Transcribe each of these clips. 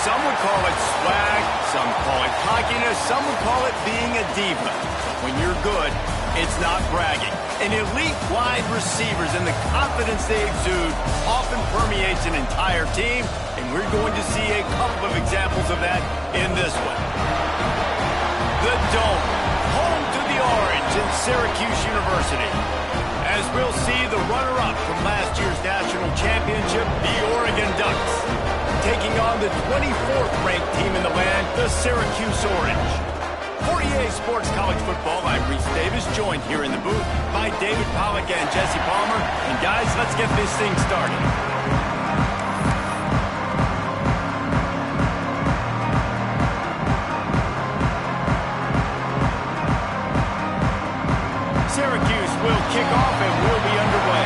Some would call it swag, some call it cockiness, some would call it being a diva. When you're good, it's not bragging. An elite wide receivers and the confidence they exude often permeates an entire team, and we're going to see a couple of examples of that in this one. The Dome, home to the Orange in Syracuse University. As we'll see the runner-up from last year's national championship, the Oregon Ducks, taking on the 24th ranked team in the land, the Syracuse Orange. For EA Sports College Football, I'm Reese Davis, joined here in the booth by David Pollack and Jesse Palmer. And guys, let's get this thing started. Syracuse will kick off and we'll be underway.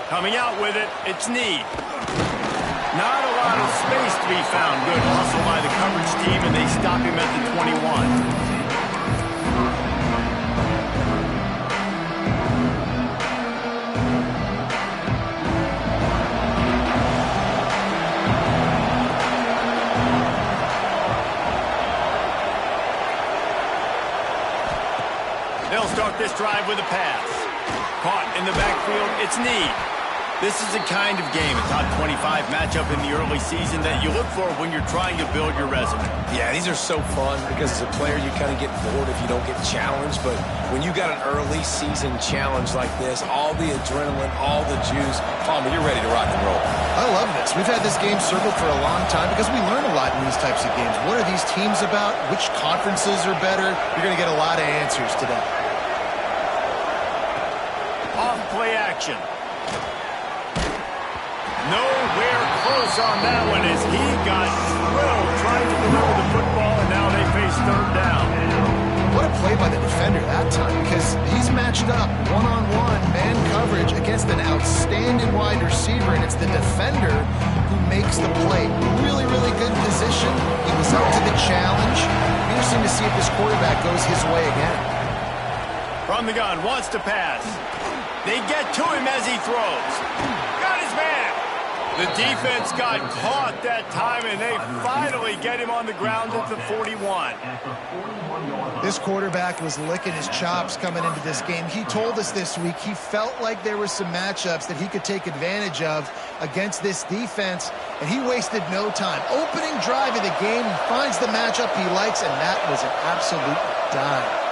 Coming out with it, it's Need. Not a lot of space to be found. Good hustle by the coverage team, and they stop him at the 21. They'll start this drive with a pass. Caught in the backfield, it's Need. This is the kind of game, a top 25 matchup in the early season that you look for when you're trying to build your resume. Yeah, these are so fun because as a player you kind of get bored if you don't get challenged, but when you got an early season challenge like this, all the adrenaline, all the juice, Palmer, you're ready to rock and roll. I love this. We've had this game circled for a long time because we learn a lot in these types of games. What are these teams about? Which conferences are better? You're going to get a lot of answers today. Off play action. Nowhere close on that one as he got thrilled trying to deliver the football, and now they face third down. What a play by the defender that time, because he's matched up one-on-one man coverage against an outstanding wide receiver, and it's the defender who makes the play. Really, really good position. He was up to the challenge. Interesting to see if this quarterback goes his way again. From the gun, wants to pass. They get to him as he throws. Got his man. The defense got caught that time, and they finally get him on the ground at the 41. This quarterback was licking his chops coming into this game. He told us this week he felt like there were some matchups that he could take advantage of against this defense, and he wasted no time. Opening drive of the game, he finds the matchup he likes, and that was an absolute dime.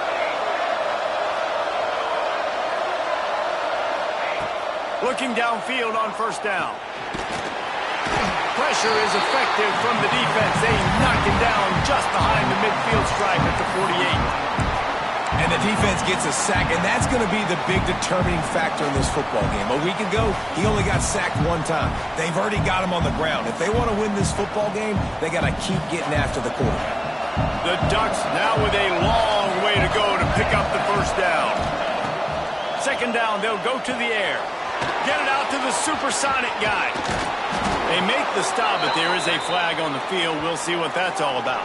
Looking downfield on first down. Pressure is effective from the defense. They knock him down just behind the midfield stripe at the 48. And the defense gets a sack, and that's going to be the big determining factor in this football game. A week ago, he only got sacked one time. They've already got him on the ground. If they want to win this football game, they got to keep getting after the quarterback. The Ducks now with a long way to go to pick up the first down. Second down, they'll go to the air. Get it out to the supersonic guy. They make the stop, but there is a flag on the field. We'll see what that's all about.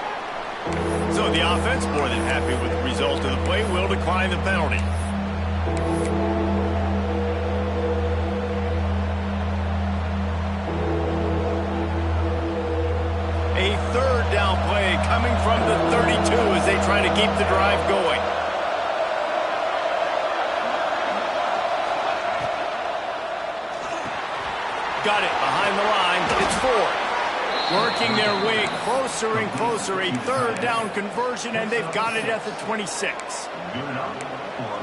So the offense, more than happy with the result of the play, will decline the penalty. A third down play coming from the 32 as they try to keep the drive going. Got it behind the line. It's Ford. Working their way closer and closer. A third down conversion, and they've got it at the 26.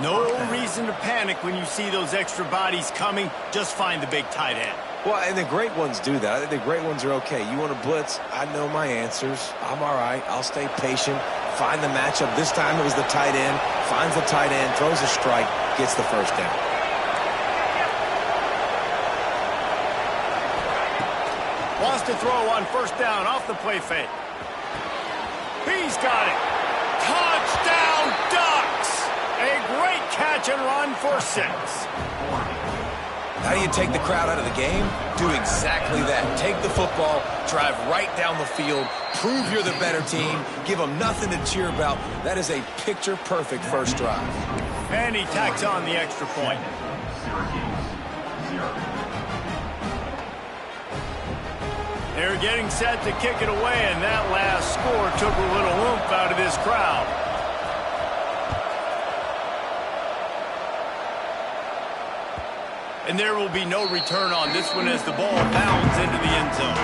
No reason to panic when you see those extra bodies coming. Just find the big tight end. Well, and the great ones do that. I think the great ones are okay. You want to blitz? I know my answers. I'm all right. I'll stay patient. Find the matchup. This time it was the tight end. Finds the tight end, throws a strike, gets the first down. Wants to throw on first down off the play fake. He's got it. Touchdown, Ducks! A great catch and run for 6. How do you take the crowd out of the game? Do exactly that. Take the football, drive right down the field, prove you're the better team, give them nothing to cheer about. That is a picture-perfect first drive. And he tacks on the extra point. They're getting set to kick it away, and that last score took a little oomph out of this crowd. And there will be no return on this one as the ball bounds into the end zone.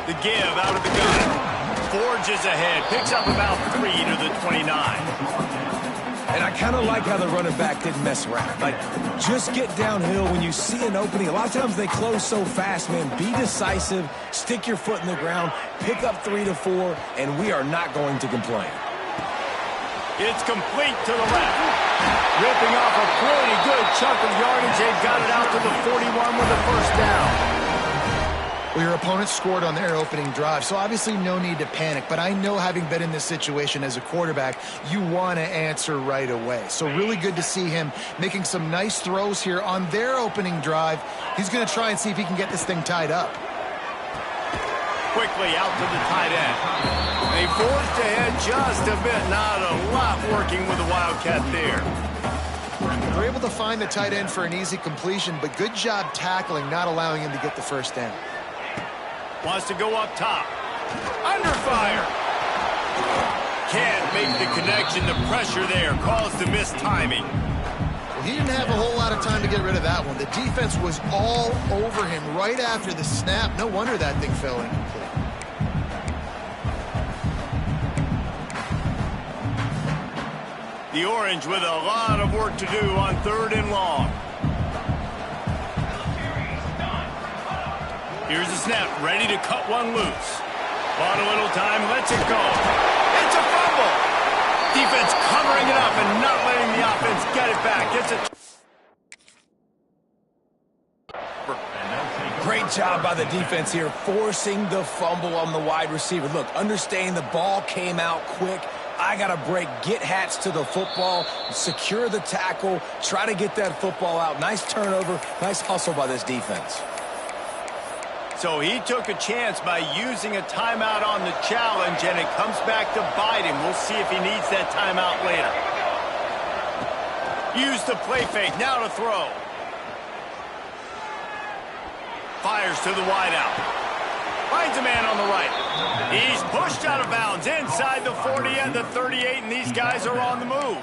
The give out of the gun. Forges ahead, picks up about 3 to the 29. And I kind of like how the running back didn't mess around. Like, just get downhill when you see an opening. A lot of times they close so fast, man. Be decisive, stick your foot in the ground, pick up 3 to 4, and we are not going to complain. It's complete to the left. Ripping off a pretty good chunk of yardage. They've got it out to the 41 with a first down. Well, your opponent scored on their opening drive, so obviously no need to panic. But I know, having been in this situation as a quarterback, you want to answer right away. So really good to see him making some nice throws here on their opening drive. He's going to try and see if he can get this thing tied up. Quickly out to the tight end. They forged ahead just a bit. Not a lot working with the Wildcat there. They're able to find the tight end for an easy completion, but good job tackling, not allowing him to get the first down. Wants to go up top. Under fire. Can't make the connection. The pressure there caused the missed timing. Well, he didn't have a whole lot of time to get rid of that one. The defense was all over him right after the snap. No wonder that thing fell incomplete. The Orange with a lot of work to do on 3rd and long. Here's the snap, ready to cut one loose. Bought a little time, lets it go. It's a fumble. Defense covering it up and not letting the offense get it back. It's a... Great job by the defense here, forcing the fumble on the wide receiver. Look, understanding the ball came out quick. I got to break, get Hats to the football, secure the tackle, try to get that football out. Nice turnover, nice hustle by this defense. So he took a chance by using a timeout on the challenge, and it comes back to bite him. We'll see if he needs that timeout later. Use the play fake, now to throw. Fires to the wideout. Finds a man on the right. He's pushed out of bounds inside the 40 and the 38, and these guys are on the move.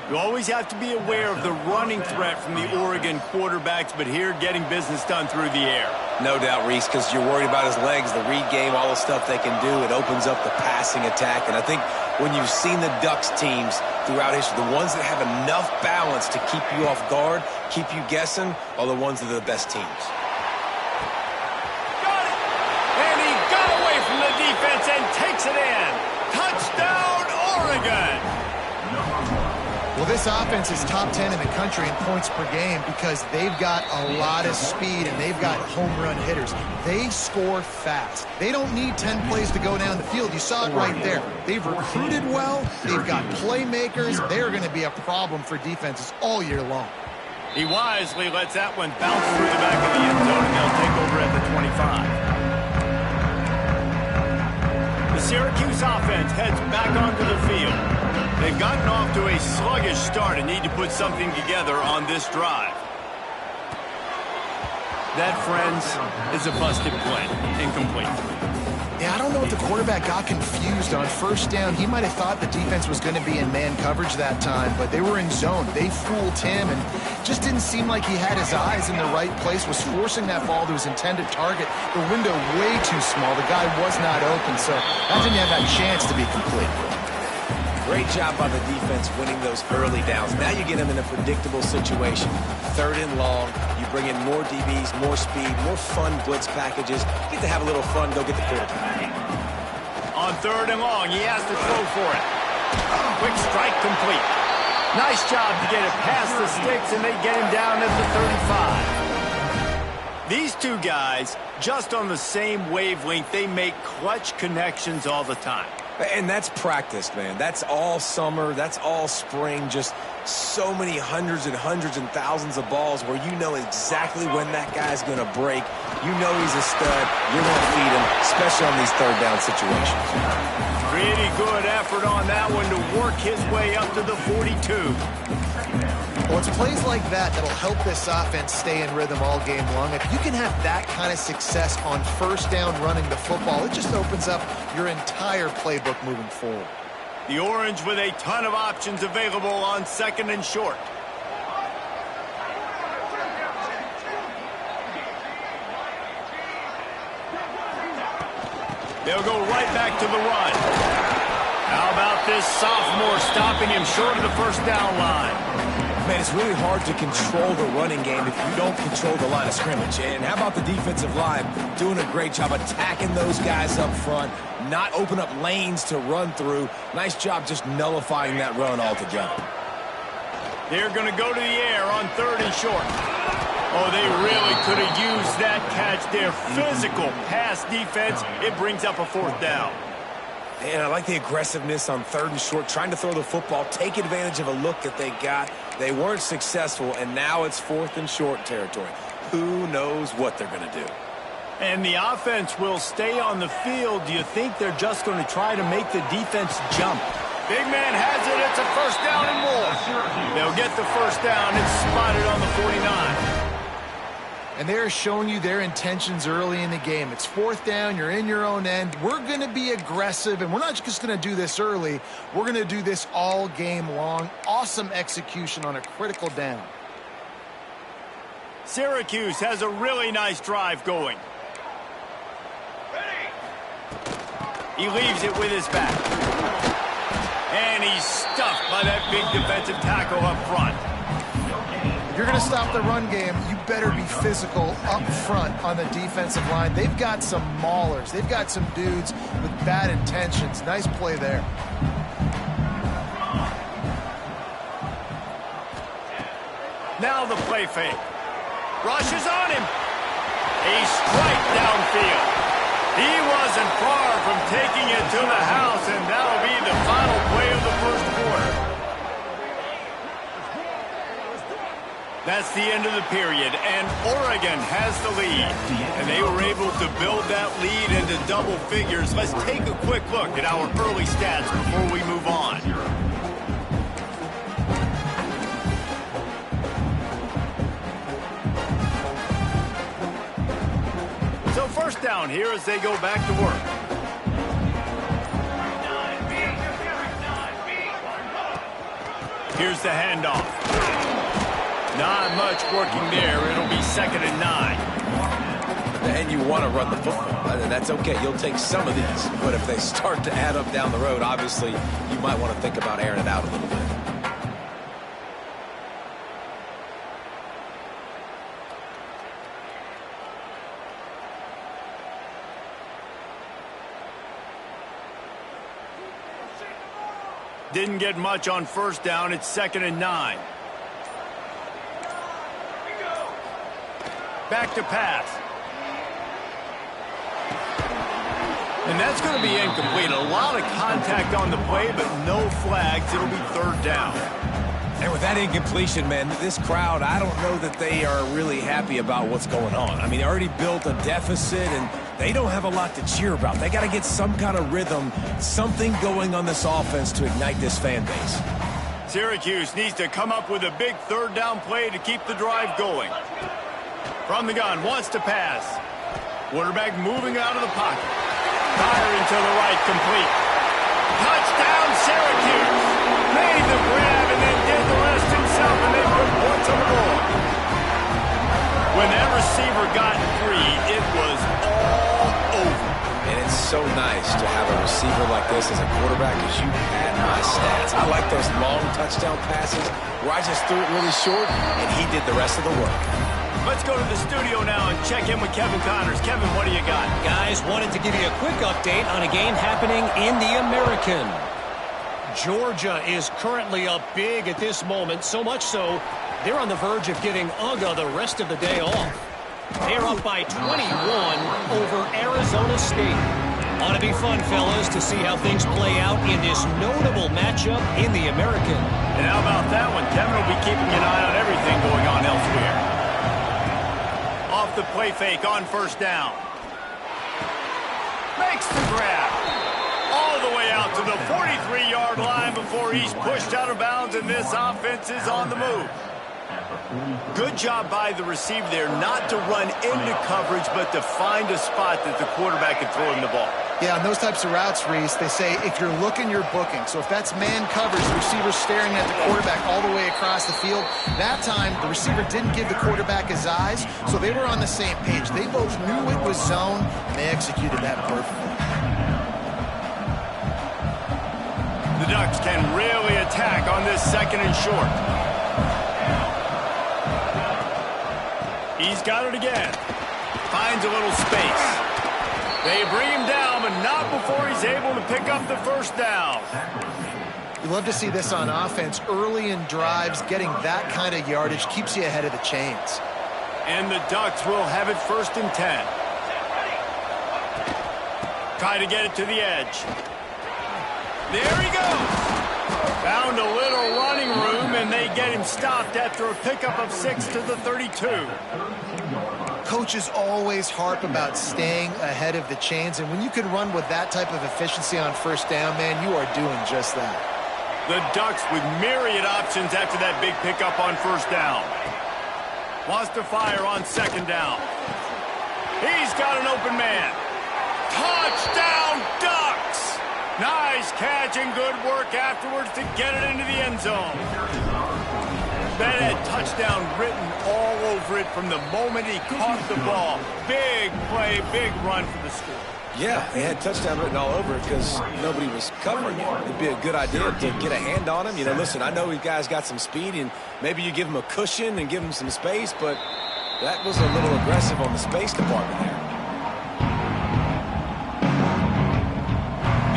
You always have to be aware of the running threat from the Oregon quarterbacks, but here getting business done through the air. No doubt, Reese, because you're worried about his legs, the read game, all the stuff they can do. It opens up the passing attack, and I think when you've seen the Ducks teams throughout history, the ones that have enough balance to keep you off guard, keep you guessing, are the ones that are the best teams. Defense and takes it in. Touchdown, Oregon. Well, this offense is top 10 in the country in points per game because they've got a lot of speed and they've got home run hitters. They score fast. They don't need 10 plays to go down the field. You saw it right there. They've recruited well. They've got playmakers. They're going to be a problem for defenses all year long. He wisely lets that one bounce through the back of the end zone, and they'll take over at the 25. The Syracuse offense heads back onto the field. They've gotten off to a sluggish start and need to put something together on this drive. That, friends, is a busted play. Incomplete. Yeah, I don't know if the quarterback got confused on first down. He might have thought the defense was going to be in man coverage that time, but they were in zone. They fooled him and just didn't seem like he had his eyes in the right place, was forcing that ball to his intended target. The window way too small. The guy was not open, so that didn't have that chance to be complete. Great job by the defense winning those early downs. Now you get them in a predictable situation. 3rd and long. You bring in more DBs, more speed, more fun blitz packages. You get to have a little fun, go get the quarterback. On 3rd and long, he has to throw for it. Quick strike complete. Nice job to get it past the sticks, and they get him down at the 35. These two guys, just on the same wavelength, they make clutch connections all the time. And that's practice, man. That's all summer. That's all spring. Just so many hundreds and thousands of balls where you know exactly when that guy's going to break. You know he's a stud. You're going to feed him, especially on these third down situations. Pretty good effort on that one to work his way up to the 42. Well, it's plays like that that'll help this offense stay in rhythm all game long. If you can have that kind of success on first down running the football, it just opens up your entire playbook moving forward. The Orange with a ton of options available on second and short. They'll go right back to the run. How about this sophomore stopping him short of the first down line? Man, it's really hard to control the running game if you don't control the line of scrimmage. And how about the defensive line doing a great job attacking those guys up front, not open up lanes to run through. Nice job just nullifying that run altogether. They're going to go to the air on third and short. Oh, they really could have used that catch there. Physical pass defense. It brings up a fourth down. And I like the aggressiveness on third and short, trying to throw the football, take advantage of a look that they got. They weren't successful, and now it's fourth and short territory. Who knows what they're going to do? And the offense will stay on the field. Do you think they're just going to try to make the defense jump? Big man has it. It's a first down and more. They'll get the first down. It's spotted on the 49. And they're showing you their intentions early in the game. It's fourth down. You're in your own end. We're going to be aggressive, and we're not just going to do this early. We're going to do this all game long. Awesome execution on a critical down. Syracuse has a really nice drive going. He leaves it with his back. And he's stuffed by that big defensive tackle up front. If you're going to stop the run game, you better be physical up front on the defensive line. They've got some maulers. They've got some dudes with bad intentions. Nice play there. Now the play fake. Rushes on him. A strike downfield. He wasn't far from taking it to the house, and that'll be the final play of the first quarter. That's the end of the period, and Oregon has the lead. And they were able to build that lead into double figures. Let's take a quick look at our early stats before we move on. So first down here as they go back to work. Here's the handoff. Not much working there. It'll be 2nd and 9. And you want to run the football. That's okay. You'll take some of these. But if they start to add up down the road, obviously, you might want to think about airing it out a little bit. Didn't get much on first down. It's 2nd and 9. Back to pass. And that's going to be incomplete. A lot of contact on the play, but no flags. It'll be 3rd down. And with that incompletion, man, this crowd, I don't know that they are really happy about what's going on. I mean, they already built a deficit, and they don't have a lot to cheer about. They got to get some kind of rhythm, something going on this offense to ignite this fan base. Syracuse needs to come up with a big 3rd down play to keep the drive going. From the gun, wants to pass. Quarterback moving out of the pocket. Firing to the right, complete. Touchdown, Syracuse. Made the grab and then did the rest himself, and they put points on the board. When that receiver got free, it was all over. And it's so nice to have a receiver like this as a quarterback because you had my stats. I like those long touchdown passes where I just threw it really short, and he did the rest of the work. Let's go to the studio now and check in with Kevin Connors. Kevin, what do you got? Guys, wanted to give you a quick update on a game happening in the American. Georgia is currently up big at this moment, so much so they're on the verge of giving UGA the rest of the day off. They're up by 21 over Arizona State. Ought to be fun, fellas, to see how things play out in this notable matchup in the American. And how about that one? Kevin will be keeping an eye on everything going on elsewhere. Off the play fake on first down. Makes the grab. All the way out to the 43-yard line before he's pushed out of bounds, and this offense is on the move. Good job by the receiver there not to run into coverage, but to find a spot that the quarterback can throw him the ball. Yeah, on those types of routes, Reese, they say if you're looking, you're booking. So if that's man coverage, the receiver's staring at the quarterback all the way across the field. That time, the receiver didn't give the quarterback his eyes, so they were on the same page. They both knew it was zone, and they executed that perfectly. The Ducks can really attack on this second and short. He's got it again. Finds a little space. They bring him down, but not before he's able to pick up the first down. You love to see this on offense. Early in drives, getting that kind of yardage keeps you ahead of the chains. And the Ducks will have it 1st and 10. Try to get it to the edge. There he goes. Found a little running room, and they get him stopped after a pickup of 6 to the 32. Coaches always harp about staying ahead of the chains, and when you can run with that type of efficiency on first down, man, you are doing just that. The Ducks with myriad options after that big pickup on first down. Wants to fire on second down. He's got an open man. Touchdown, Ducks! Nice catch and good work afterwards to get it into the end zone. That had touchdown written all over it from the moment he caught the ball. Big play, big run for the score. Yeah, they had touchdown written all over it because nobody was covering it. It'd be a good idea to get a hand on him. You know, listen, I know you guys got some speed, and maybe you give him a cushion and give him some space, but that was a little aggressive on the space department there.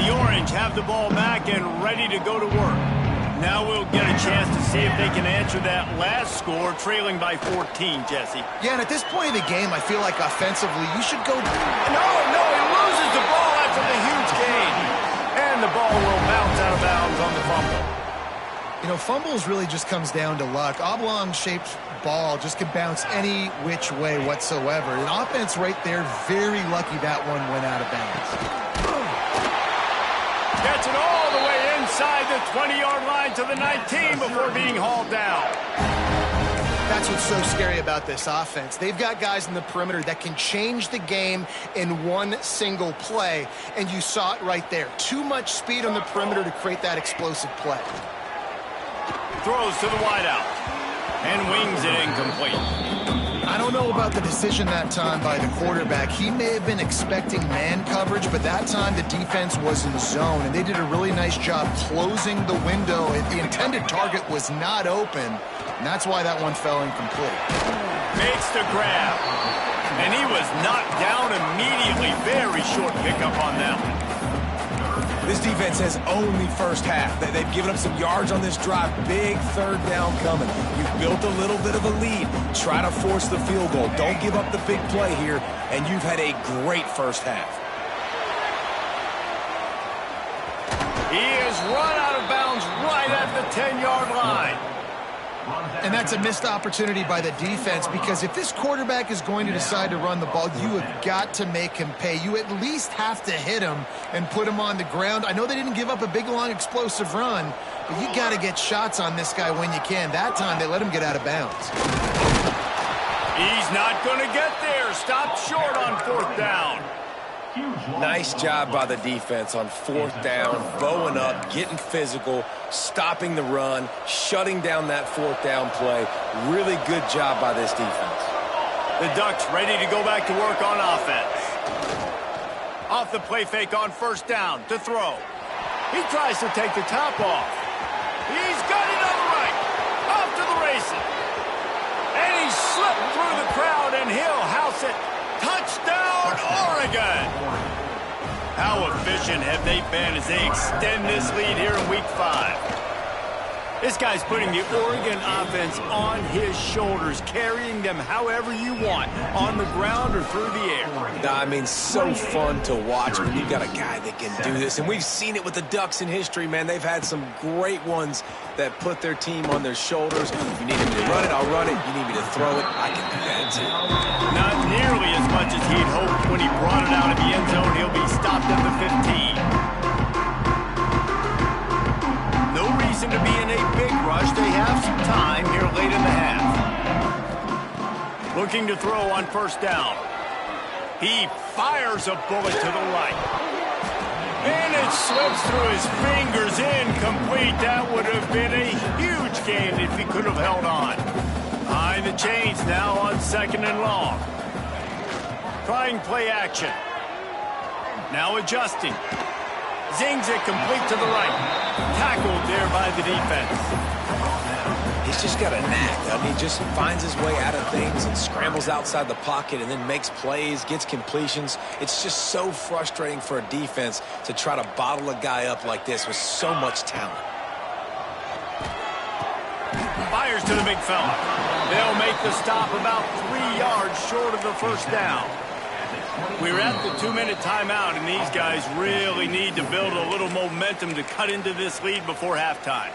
The Orange have the ball back and ready to go to work. Now we'll get a chance to see if they can answer that last score, trailing by 14, Jesse. Yeah, and at this point of the game, I feel like offensively, you should go... No, he loses the ball after the huge gain. And the ball will bounce out of bounds on the fumble. You know, fumbles really just comes down to luck. Oblong-shaped ball just can bounce any which way whatsoever. An offense right there, very lucky that one went out of bounds. Gets it all the way inside the 20-yard line to the 19 before being hauled down. That's what's so scary about this offense. They've got guys in the perimeter that can change the game in one single play, and you saw it right there. Too much speed on the perimeter to create that explosive play. Throws to the wideout and wings it incomplete. I don't know about the decision that time by the quarterback. He may have been expecting man coverage, but that time the defense was in zone, and they did a really nice job closing the window. The intended target was not open, and that's why that one fell incomplete. Makes the grab, and he was knocked down immediately. Very short pickup on them. This defense has only first half. They've given up some yards on this drive. Big third down coming. You've built a little bit of a lead. Try to force the field goal. Don't give up the big play here, and you've had a great first half. He is run out of bounds right at the 10-yard line. And that's a missed opportunity by the defense, because if this quarterback is going to decide to run the ball, you have got to make him pay. You at least have to hit him and put him on the ground. I know they didn't give up a big, long, explosive run, but you got to get shots on this guy when you can. That time, they let him get out of bounds. He's not going to get there. Stopped short on fourth down. Nice job by the defense on fourth down, bowing up, getting physical, stopping the run, shutting down that fourth down play. Really good job by this defense. The Ducks ready to go back to work on offense. Off the play fake on first down to throw. He tries to take the top off. He's got it on the right. Off to the races. And he slipped through the crowd, and he'll house it. Touchdown, Oregon! How efficient have they been as they extend this lead here in Week 5? This guy's putting the Oregon offense on his shoulders, carrying them however you want, on the ground or through the air. I mean, so fun to watch when you've got a guy that can do this. And we've seen it with the Ducks in history, man. They've had some great ones that put their team on their shoulders. If you need me to run it, I'll run it. You need me to throw it, I can do that too. Not nearly as much as he'd hoped when he brought it out of the end zone. He'll be stopped at the 15. No reason to be in a big rush. They have some time here late in the half. Looking to throw on first down. He fires a bullet to the right. And it slips through his fingers, incomplete. That would have been a huge gain if he could have held on. Behind the chains now on 2nd and long. Trying play action. Now adjusting. Zings it complete to the right. Tackled there by the defense. He's just got a knack, doesn't he? Just finds his way out of things and scrambles outside the pocket and then makes plays, gets completions. It's just so frustrating for a defense to try to bottle a guy up like this with so much talent. Fires to the big fella. They'll make the stop about 3 yards short of the first down. We're at the 2-minute timeout, and these guys really need to build a little momentum to cut into this lead before halftime.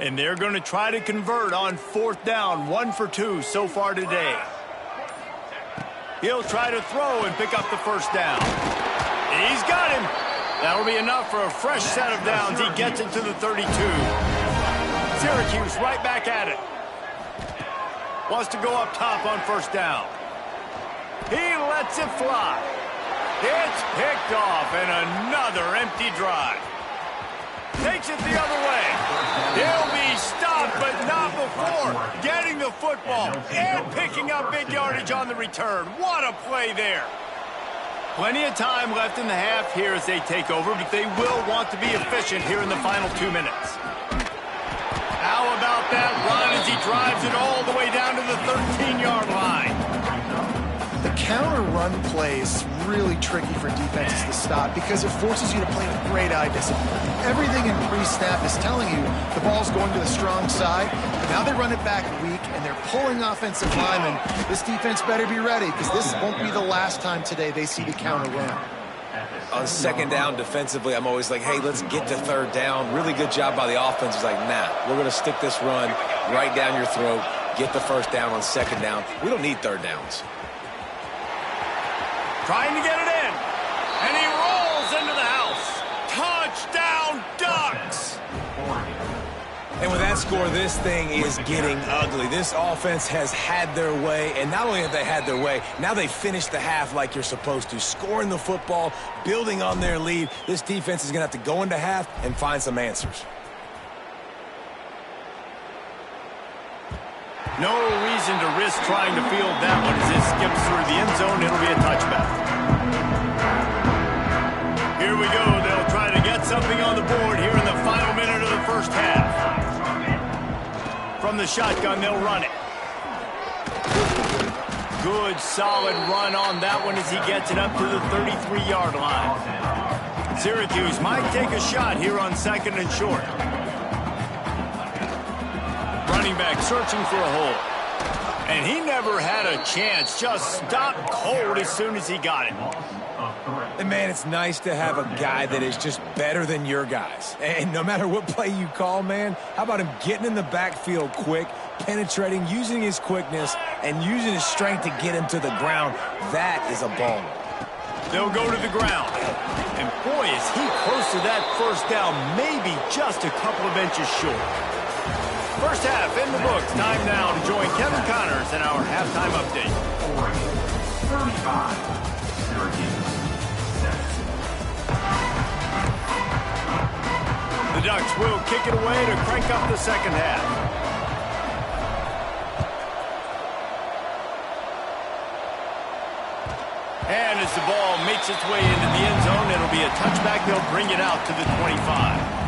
And they're going to try to convert on 4th down, 1 for 2 so far today. He'll try to throw and pick up the first down. He's got him. That'll be enough for a fresh set of downs. He gets it to the 32. Syracuse right back at it. Wants to go up top on first down. He lets it fly. It's picked off, and another empty drive. Takes it the other way. He'll be stopped, but not before getting the football and picking up big yardage on the return. What a play there. Plenty of time left in the half here as they take over, but they will want to be efficient here in the final 2 minutes. How about that run as he drives it all the way down to the 13-yard line? The counter run play is really tricky for defenses to stop because it forces you to play with great eye discipline. Everything in pre-snap is telling you the ball's going to the strong side. Now they run it back weak, and they're pulling offensive linemen. This defense better be ready because this won't be the last time today they see the counter run. On 2nd down defensively, I'm always like, hey, let's get to 3rd down. Really good job by the offense. It's like, nah, we're going to stick this run right down your throat, get the first down on 2nd down. We don't need 3rd downs. Trying to get it in. And he rolls into the house. Touchdown, Ducks! And with that score, this thing is getting ugly. This offense has had their way, and not only have they had their way, now they finished the half like you're supposed to, scoring the football, building on their lead. This defense is going to have to go into half and find some answers. No reason to risk trying to field that one as it skips through the end zone. It'll be a touchback. Here we go. They'll try to get something on the board here in the final minute of the first half. From the shotgun, they'll run it. Good, solid run on that one as he gets it up to the 33-yard line. Syracuse might take a shot here on 2nd and short. Running back searching for a hole. And he never had a chance. Just stopped cold as soon as he got it. And, man, it's nice to have a guy that is just better than your guys. And no matter what play you call, man, how about him getting in the backfield quick, penetrating, using his quickness, and using his strength to get him to the ground? That is a baller. They'll go to the ground. And, boy, is he close to that first down, maybe just a couple of inches short. First half in the books. Time now to join Kevin Connors in our halftime update. 35, Syracuse. The Ducks will kick it away to crank up the second half. And as the ball makes its way into the end zone, it'll be a touchback. They'll bring it out to the 25.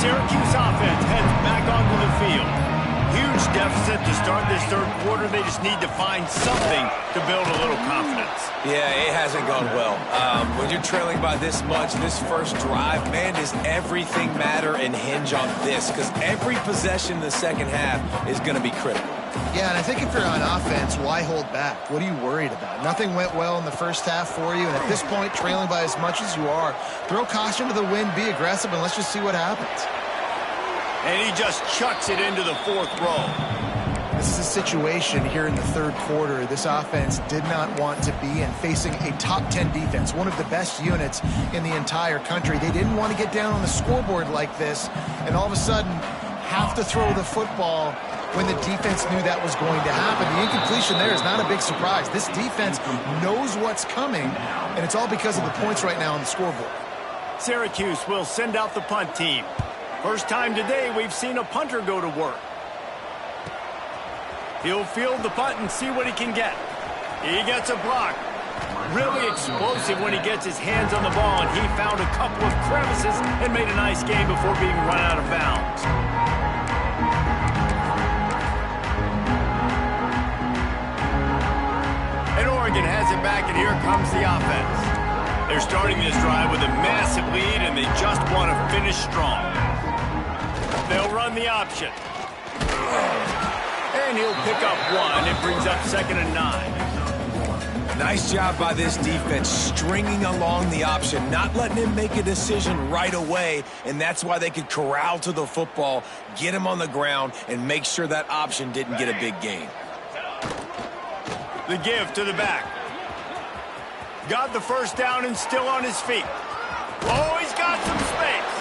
Syracuse offense heads back onto the field. Huge deficit to start this third quarter. They just need to find something to build a little confidence. Yeah, it hasn't gone well. When you're trailing by this much, this first drive, man, does everything matter and hinge on this? Because every possession in the second half is going to be critical. Yeah, and I think if you're on offense, why hold back? What are you worried about? Nothing went well in the first half for you, and at this point, trailing by as much as you are, throw caution to the wind, be aggressive, and let's just see what happens. And he just chucks it into the fourth row. This is a situation here in the third quarter this offense did not want to be in, facing a top 10 defense, one of the best units in the entire country. They didn't want to get down on the scoreboard like this, and all of a sudden have to throw the football when the defense knew that was going to happen. The incompletion there is not a big surprise. This defense knows what's coming, and it's all because of the points right now on the scoreboard. Syracuse will send out the punt team. First time today we've seen a punter go to work. He'll field the punt and see what he can get. He gets a block. Really explosive when he gets his hands on the ball, and he found a couple of crevices and made a nice game before being run out of bounds. And Oregon has it back, and here comes the offense. They're starting this drive with a massive lead, and they just want to finish strong. They'll run the option. And he'll pick up one. It brings up 2nd and 9. Nice job by this defense, stringing along the option, not letting him make a decision right away, and that's why they could corral to the football, get him on the ground, and make sure that option didn't get a big gain. The give to the back. Got the first down and still on his feet. Oh, he's got some space.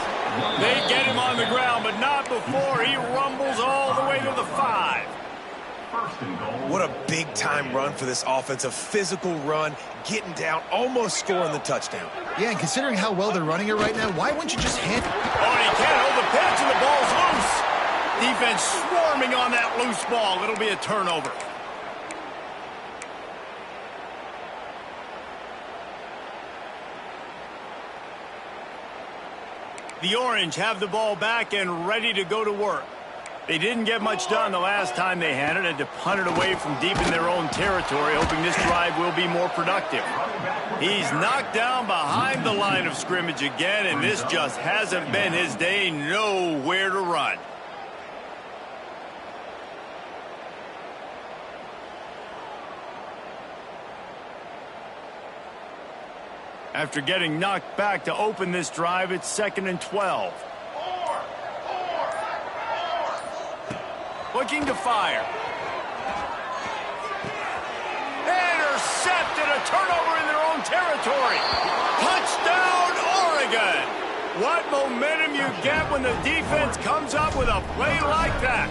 They get him on the ground, but not before he rumbles all the way to the 5. What a big-time run for this offense, a physical run, getting down, almost scoring the touchdown. Yeah, and considering how well they're running it right now, why wouldn't you just hand it? Oh, and he can't hold the pitch, and the ball's loose. Defense swarming on that loose ball. It'll be a turnover. The Orange have the ball back and ready to go to work. They didn't get much done the last time they had it. Had to punt it away from deep in their own territory, hoping this drive will be more productive. He's knocked down behind the line of scrimmage again, and this just hasn't been his day. Nowhere to run. After getting knocked back to open this drive, it's 2nd and 12. Looking to fire. Intercepted, a turnover in their own territory. Touchdown, Oregon. What momentum you get when the defense comes up with a play like that.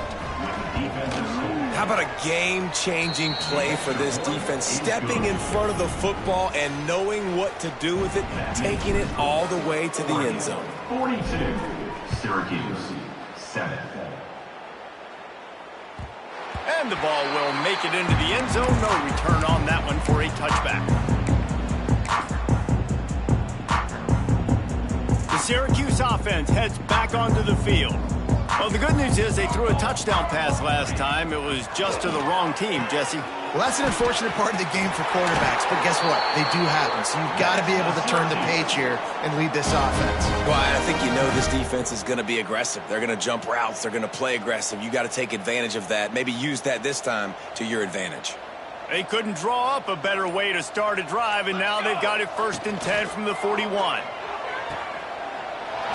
How about a game-changing play for this defense, stepping in front of the football and knowing what to do with it, taking it all the way to the end zone. 42, Syracuse, 7. And the ball will make it into the end zone. No return on that one for a touchback. The Syracuse offense heads back onto the field. Well, the good news is they threw a touchdown pass last time. It was just to the wrong team, Jesse. Well, that's an unfortunate part of the game for quarterbacks, but guess what? They do happen, so you've got to be able to turn the page here and lead this offense. Well, I think you know this defense is going to be aggressive. They're going to jump routes. They're going to play aggressive. You got to take advantage of that. Maybe use that this time to your advantage. They couldn't draw up a better way to start a drive, and now they've got it 1st and 10 from the 41.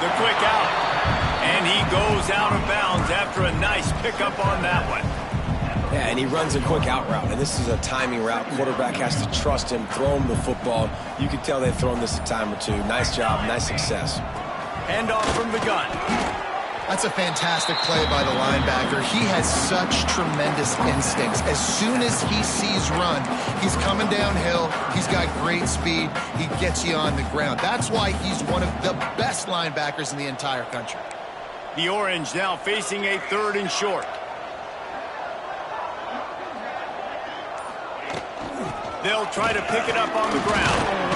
The quick out. And he goes out of bounds after a nice pickup on that one. Yeah, and he runs a quick out route, and this is a timing route. Quarterback has to trust him, throw him the football. You can tell they've thrown this a time or two. Nice job, nice success. Handoff from the gun. That's a fantastic play by the linebacker. He has such tremendous instincts. As soon as he sees run, he's coming downhill. He's got great speed. He gets you on the ground. That's why he's one of the best linebackers in the entire country. The Orange now facing a 3rd and short. They'll try to pick it up on the ground.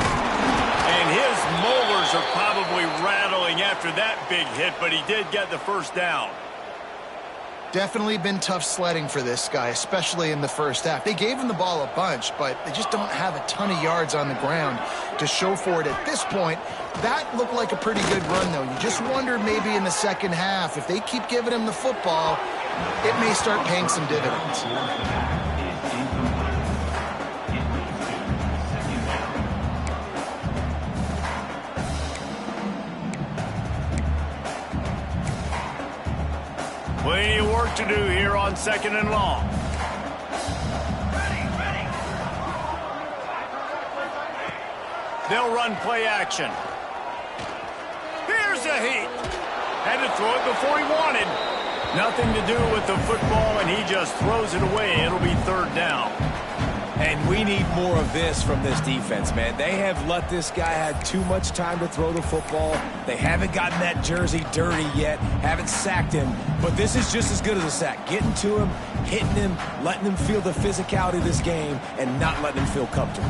And his molars are probably rattling after that big hit, but he did get the first down. Definitely been tough sledding for this guy, especially in the first half. They gave him the ball a bunch, but they just don't have a ton of yards on the ground to show for it at this point. That looked like a pretty good run, though. You just wonder maybe in the second half, if they keep giving him the football, it may start paying some dividends. Plenty of work to do here on 2nd and long. They'll run play action. Here's a heat. Had to throw it before he wanted. Nothing to do with the football, and he just throws it away. It'll be 3rd down. And we need more of this from this defense, man. They have let this guy have too much time to throw the football. They haven't gotten that jersey dirty yet, haven't sacked him. But this is just as good as a sack. Getting to him, hitting him, letting him feel the physicality of this game, and not letting him feel comfortable.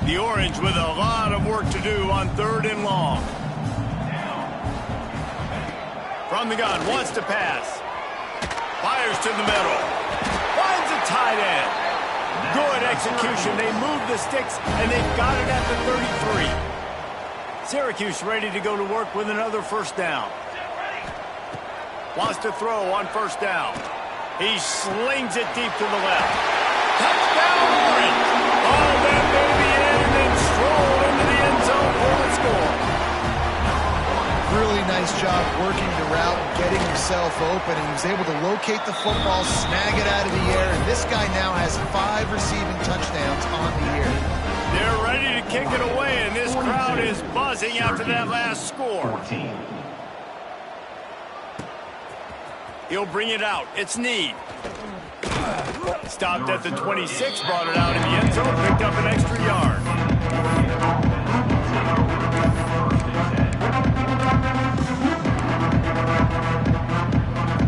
The Orange with a lot of work to do on 3rd and long. From the gun, wants to pass. Fires to the middle. Finds a tight end. Good execution. They move the sticks, and they've got it at the 33. Syracuse ready to go to work with another first down. Wants to throw on first down. He slings it deep to the left. Touchdown, Orange. All that baby in and then stroll into the end zone for the score. Really nice job working the route, getting himself open, and he was able to locate the football, snag it out of the air, and this guy now has 5 receiving touchdowns on the year. They're ready to kick it away, and this crowd is buzzing after that last score. 14. He'll bring it out. It's Need. Stopped at the 26, brought it out in the end zone, picked up an extra yard.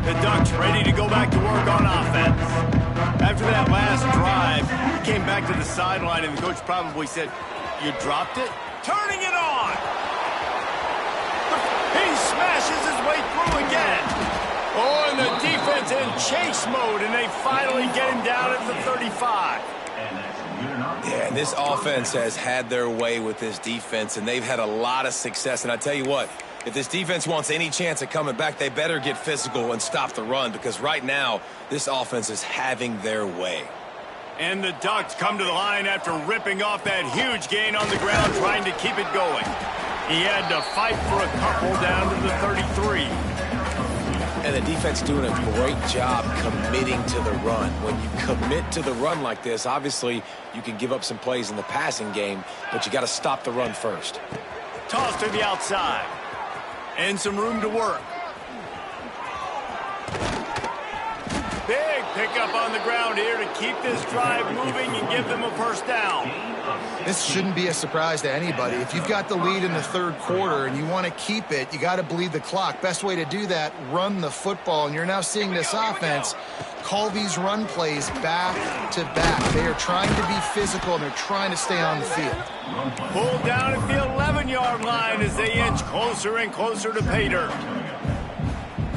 The Ducks ready to go back to work on offense. After that last drive, he came back to the sideline, and the coach probably said, "You dropped it?" Turning it on! He smashes his way through again. Oh, and the defense in chase mode, and they finally get him down at the 35. Yeah, and this offense has had their way with this defense, and they've had a lot of success. And I tell you what, if this defense wants any chance of coming back, they better get physical and stop the run, because right now, this offense is having their way. And the Ducks come to the line after ripping off that huge gain on the ground, trying to keep it going. He had to fight for a couple down to the 33. And the defense doing a great job committing to the run. When you commit to the run like this, obviously you can give up some plays in the passing game, but you got to stop the run first. Toss to the outside. And some room to work. Big pickup on the ground here to keep this drive moving and give them a first down. This shouldn't be a surprise to anybody. If you've got the lead in the 3rd quarter and you want to keep it, you got to bleed the clock. Best way to do that, run the football. And you're now seeing this offense call these run plays back to back. They are trying to be physical, and they're trying to stay on the field. Pulled down at the 11-yard line as they inch closer and closer to pay dirt.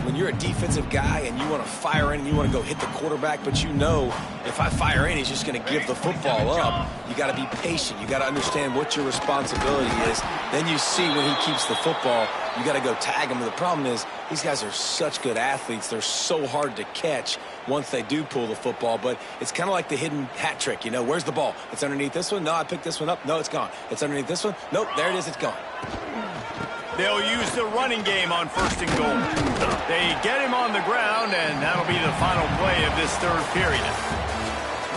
When you're a defensive guy and you want to fire in and you want to go hit the quarterback, but you know if I fire in, he's just going to give the football up, you got to be patient. You got to understand what your responsibility is. Then you see when he keeps the football, you got to go tag him. And the problem is these guys are such good athletes. They're so hard to catch once they do pull the football. But it's kind of like the hidden hat trick. You know, where's the ball? It's underneath this one. No, I picked this one up. No, it's gone. It's underneath this one. Nope, there it is. It's gone. They'll use the running game on 1st and goal. They get him on the ground, and that'll be the final play of this 3rd period.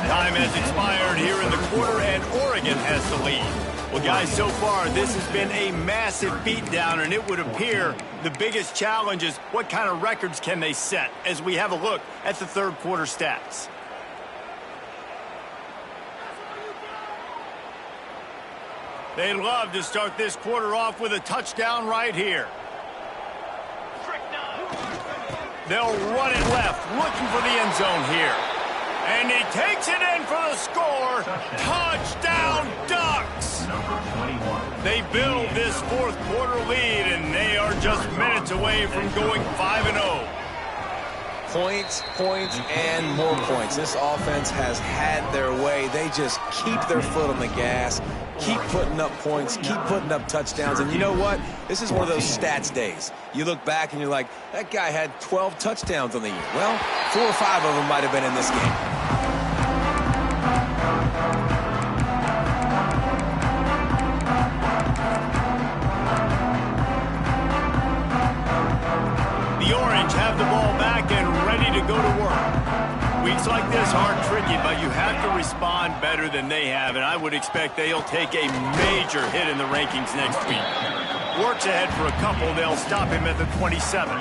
Time has expired here in the quarter, and Oregon has the lead. Well, guys, so far, this has been a massive beatdown, and it would appear the biggest challenge is what kind of records can they set as we have a look at the third quarter stats. They'd love to start this quarter off with a touchdown right here. They'll run it left, looking for the end zone here. And he takes it in for the score. Touchdown, Ducks! They build this fourth quarter lead, and they are just minutes away from going 5-0. Points, points, and more points. This offense has had their way. They just keep their foot on the gas, keep putting up points, keep putting up touchdowns. And you know what? This is one of those stats days. You look back and you're like, that guy had 12 touchdowns on the year. Well, 4 or 5 of them might have been in this game. The Orange have the ball back and ready to go to work. Weeks like this aren't tricky, but you have to respond better than they have, and I would expect they'll take a major hit in the rankings next week. Works ahead for a couple. They'll stop him at the 27.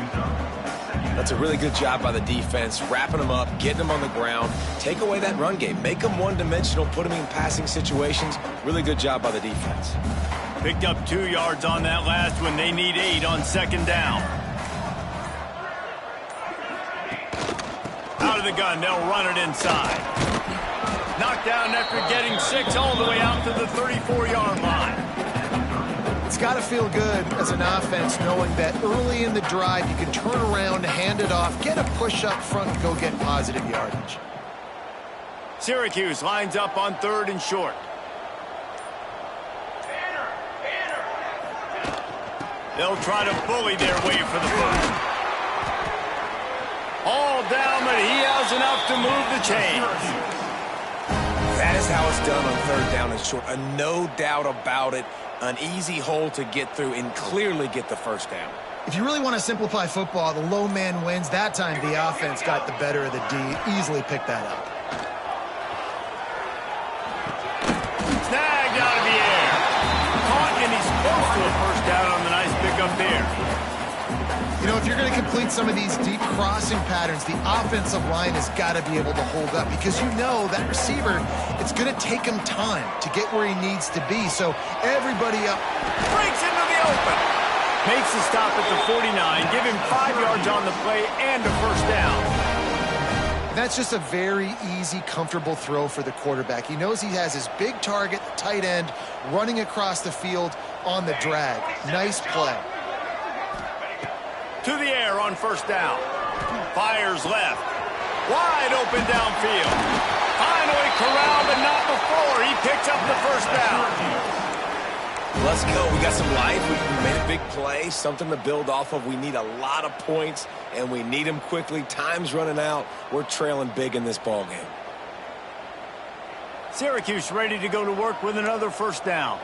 That's a really good job by the defense, wrapping them up, getting them on the ground, take away that run game, make them one-dimensional, put them in passing situations. Really good job by the defense. Picked up 2 yards on that last one. They need 8 on second down. Out of the gun, they'll run it inside. Knocked down after getting 6 all the way out to the 34-yard line. It's got to feel good as an offense knowing that early in the drive you can turn around, hand it off, get a push up front, and go get positive yardage. Syracuse lines up on 3rd and short. They'll try to bully their way for the first. All down, but he has enough to move the chains. That is how it's done on 3rd down and short. No doubt about it. An easy hole to get through and clearly get the first down. If you really want to simplify football, the low man wins. That time the offense got the better of the D. Easily picked that up. Snagged out of the air. Caught, and he's close to a first down on the nice pickup there. You know, if you're going to complete some of these deep crossing patterns, the offensive line has got to be able to hold up because you know that receiver, it's going to take him time to get where he needs to be. So everybody up. Breaks into the open. Makes the stop at the 49. Give him 5 yards on the play and a first down. That's just a very easy, comfortable throw for the quarterback. He knows he has his big target, the tight end, running across the field on the drag. Nice play. To the air on first down. Fires left. Wide open downfield. Finally corralled, but not before. He picks up the first down. Let's go. We got some life. We made a big play, something to build off of. We need a lot of points, and we need them quickly. Time's running out. We're trailing big in this ball game. Syracuse ready to go to work with another first down.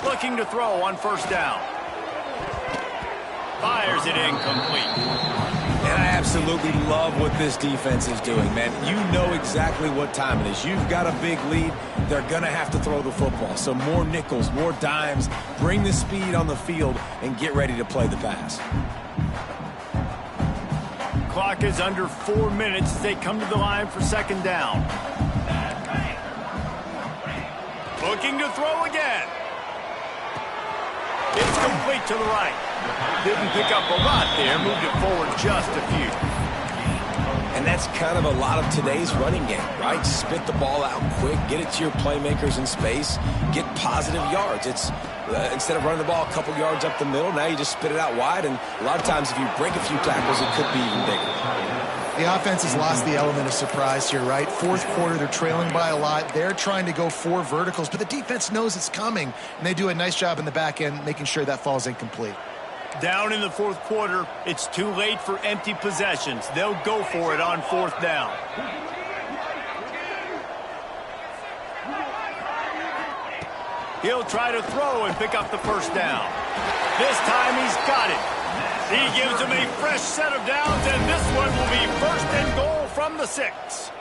Looking to throw on first down. Fires it incomplete. And I absolutely love what this defense is doing, man. You know exactly what time it is. You've got a big lead. They're going to have to throw the football. So more nickels, more dimes. Bring the speed on the field and get ready to play the pass. Clock is under 4 minutes as they come to the line for second down. Looking to throw again. It's complete to the right. Didn't pick up a lot there. Moved it forward just a few. And that's kind of a lot of today's running game, right? Spit the ball out quick, get it to your playmakers in space, get positive yards. It's instead of running the ball a couple yards up the middle, now you just spit it out wide. And a lot of times if you break a few tackles, it could be even bigger. The offense has lost the element of surprise here, right? Fourth quarter, they're trailing by a lot. They're trying to go 4 verticals, but the defense knows it's coming, and they do a nice job in the back end making sure that falls incomplete. Down in the fourth quarter, it's too late for empty possessions. They'll go for it on fourth down. He'll try to throw and pick up the first down. This time he's got it. He gives him a fresh set of downs, and this one will be first and goal from the 6.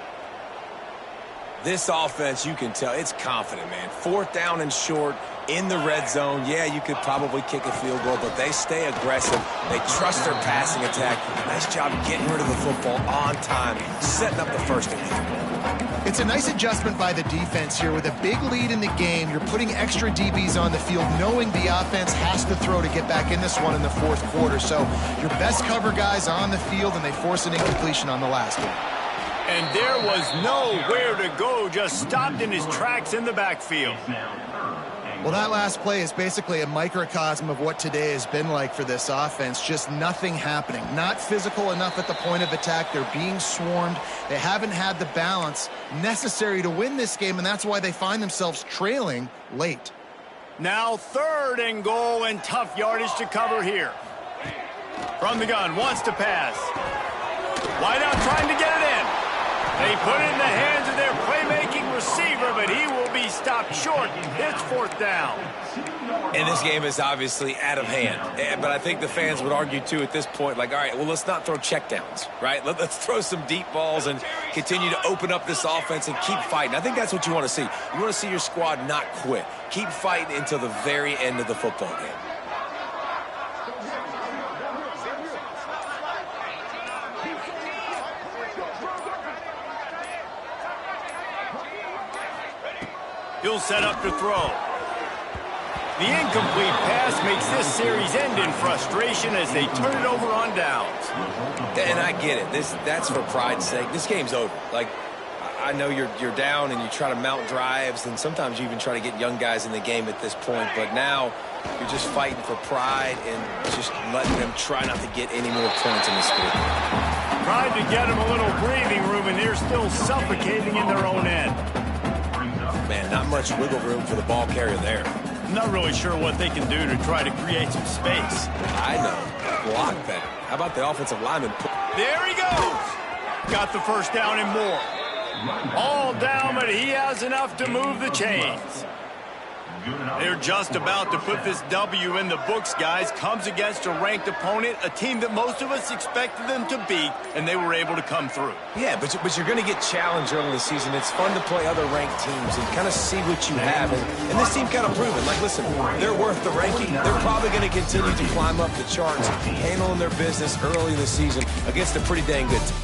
This offense, you can tell, it's confident, man. 4th down and short in the red zone. Yeah, you could probably kick a field goal, but they stay aggressive. They trust their passing attack. Nice job getting rid of the football on time, setting up the first and 10. It's a nice adjustment by the defense here. With a big lead in the game, you're putting extra DBs on the field, knowing the offense has to throw to get back in this one in the 4th quarter. So your best cover guys on the field, and they force an incompletion on the last one. And there was nowhere to go, just stopped in his tracks in the backfield. Well, that last play is basically a microcosm of what today has been like for this offense. Just nothing happening. Not physical enough at the point of attack. They're being swarmed. They haven't had the balance necessary to win this game, and that's why they find themselves trailing late. Now 3rd and goal, and tough yardage to cover here. From the gun, wants to pass. Wide out, trying to get it in. They put it in the hands of their playmaking receiver, but he will be stopped short. It's 4th down. And this game is obviously out of hand. But I think the fans would argue, too, at this point, like, all right, well, let's not throw checkdowns, right? Let's throw some deep balls and continue to open up this offense and keep fighting. I think that's what you want to see. You want to see your squad not quit. Keep fighting until the very end of the football game. He'll set up to throw. The incomplete pass makes this series end in frustration as they turn it over on downs. And I get it. That's for pride's sake. This game's over. Like, I know you're down and you try to mount drives, and sometimes you even try to get young guys in the game at this point. But now you're just fighting for pride and just letting them try not to get any more points in this game. Tried to get them a little breathing room, and they're still suffocating in their own end. Man, not much wiggle room for the ball carrier there. I'm not really sure what they can do to try to create some space. I know. Block better. How about the offensive lineman? There he goes. Got the 1st down and more. All down, but he has enough to move the chains. They're just about to put this W in the books, guys. Comes against a ranked opponent, a team that most of us expected them to beat, and they were able to come through. Yeah, but you're going to get challenged early in the season. It's fun to play other ranked teams and kind of see what you have. And this team kind of proven, like, listen, they're worth the ranking. They're probably going to continue to climb up the charts, handling their business early in the season against a pretty dang good team.